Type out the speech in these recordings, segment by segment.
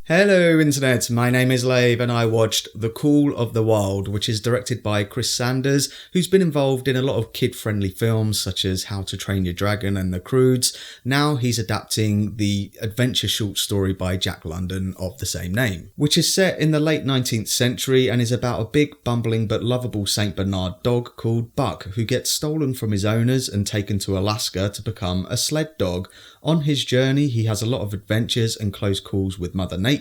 Hello Internet, my name is Lave and I watched The Call of the Wild, which is directed by Chris Sanders, who's been involved in a lot of kid-friendly films such as How to Train Your Dragon and The Croods. Now he's adapting the adventure short story by Jack London of the same name, which is set in the late 19th century and is about a big, bumbling but lovable St. Bernard dog called Buck, who gets stolen from his owners and taken to Alaska to become a sled dog. On his journey, he has a lot of adventures and close calls with Mother Nature,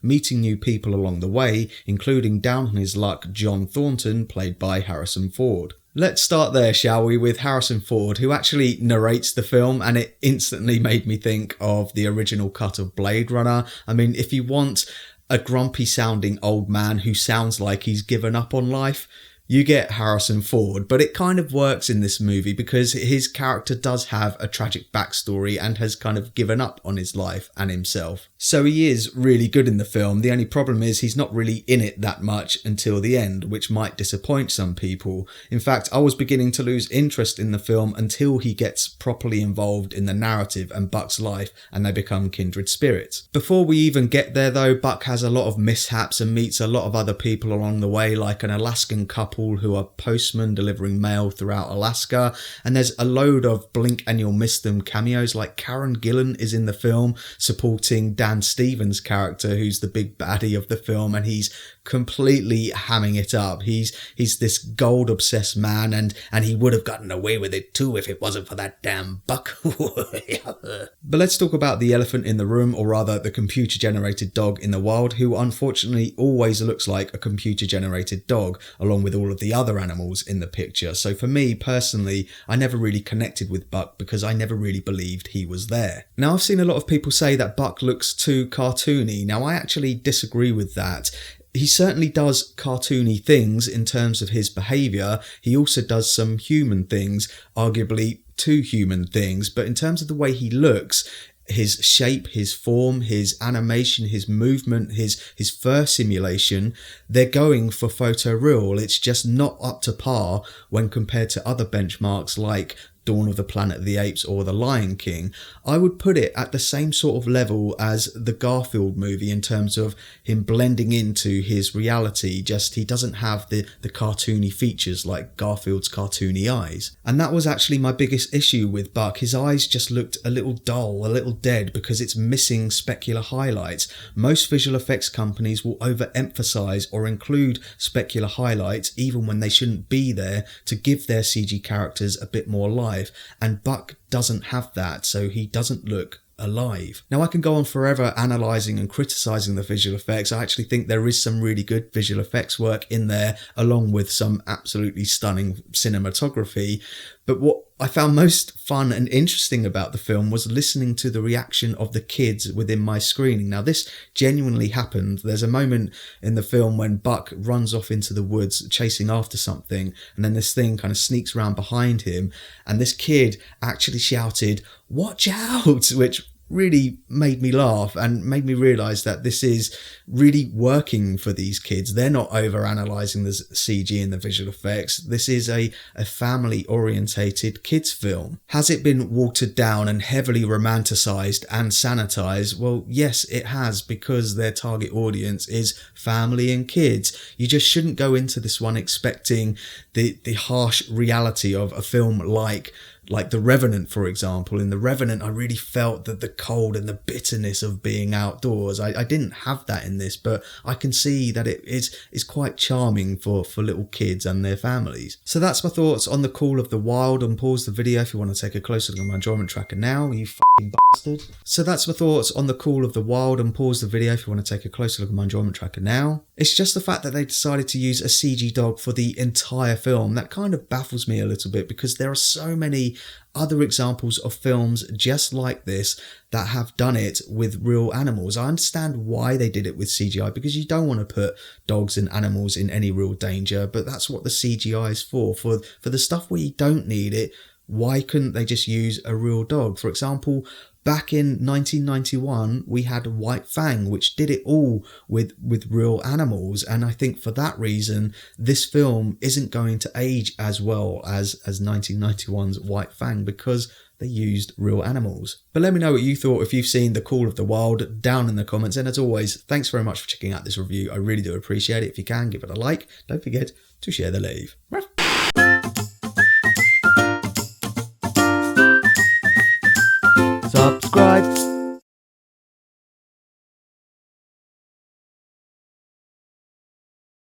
meeting new people along the way, including down on his luck John Thornton, played by Harrison Ford. Let's start there, shall we, with Harrison Ford, who actually narrates the film, and it instantly made me think of the original cut of Blade Runner. I mean, if you want a grumpy sounding old man who sounds like he's given up on life, you get Harrison Ford, but it kind of works in this movie because his character does have a tragic backstory and has kind of given up on his life and himself. So he is really good in the film. The only problem is he's not really in it that much until the end, which might disappoint some people. In fact, I was beginning to lose interest in the film until he gets properly involved in the narrative and Buck's life and they become kindred spirits. Before we even get there though, Buck has a lot of mishaps and meets a lot of other people along the way, like an Alaskan couple who are postmen delivering mail throughout Alaska, and there's a load of blink and you'll miss them cameos, like Karen Gillan is in the film supporting Dan Stevens' character, who's the big baddie of the film, and he's completely hamming it up. He's this gold obsessed man, and he would have gotten away with it too if it wasn't for that damn Buck. But let's talk about the elephant in the room, or rather the computer generated dog in the wild, who unfortunately always looks like a computer generated dog along with all of the other animals in the picture. So for me personally, I never really connected with Buck because I never really believed he was there. Now, I've seen a lot of people say that Buck looks too cartoony. Now, I actually disagree with that. He certainly does cartoony things in terms of his behaviour. He also does some human things, arguably too human things, but in terms of the way he looks, his shape, his form, his animation, his movement, his fur simulation, they're going for photoreal. It's just not up to par when compared to other benchmarks like Dawn of the Planet of the Apes or The Lion King. I would put it at the same sort of level as the Garfield movie in terms of him blending into his reality, just he doesn't have the cartoony features like Garfield's cartoony eyes. And that was actually my biggest issue with Buck. His eyes just looked a little dull, a little dead, because it's missing specular highlights. Most visual effects companies will overemphasize or include specular highlights even when they shouldn't be there to give their CG characters a bit more life. And Buck doesn't have that, so he doesn't look alive. Now, I can go on forever analysing and criticising the visual effects. I actually think there is some really good visual effects work in there, along with some absolutely stunning cinematography. But what I found most fun and interesting about the film was listening to the reaction of the kids within my screening. Now, this genuinely happened. There's a moment in the film when Buck runs off into the woods chasing after something, and then this thing kind of sneaks around behind him, and this kid actually shouted, "Watch out!" which really made me laugh and made me realise that this is really working for these kids. They're not over-analysing the CG and the visual effects. This is a family-orientated kids film. Has it been watered down and heavily romanticised and sanitised? Well, yes, it has, because their target audience is family and kids. You just shouldn't go into this one expecting the harsh reality of a film like The Revenant, for example. In The Revenant, I really felt that the cold and the bitterness of being outdoors. I didn't have that in this, but I can see that it is quite charming for little kids and their families. So that's my thoughts on The Call of the Wild, and pause the video if you want to take a closer look at my enjoyment tracker now, you fucking bastard. So that's my thoughts on The Call of the Wild, and pause the video if you want to take a closer look at my enjoyment tracker now. It's just the fact that they decided to use a CG dog for the entire film that kind of baffles me a little bit, because there are so many other examples of films just like this that have done it with real animals. I understand why they did it with CGI, because you don't want to put dogs and animals in any real danger, but that's what the CGI is for the stuff where you don't need it. Why couldn't they just use a real dog? For example, Back in 1991, we had White Fang, which did it all with real animals. And I think for that reason, this film isn't going to age as well as 1991's White Fang, because they used real animals. But let me know what you thought if you've seen The Call of the Wild down in the comments. And as always, thanks very much for checking out this review. I really do appreciate it. If you can, give it a like. Don't forget to share the Lave. Subscribe.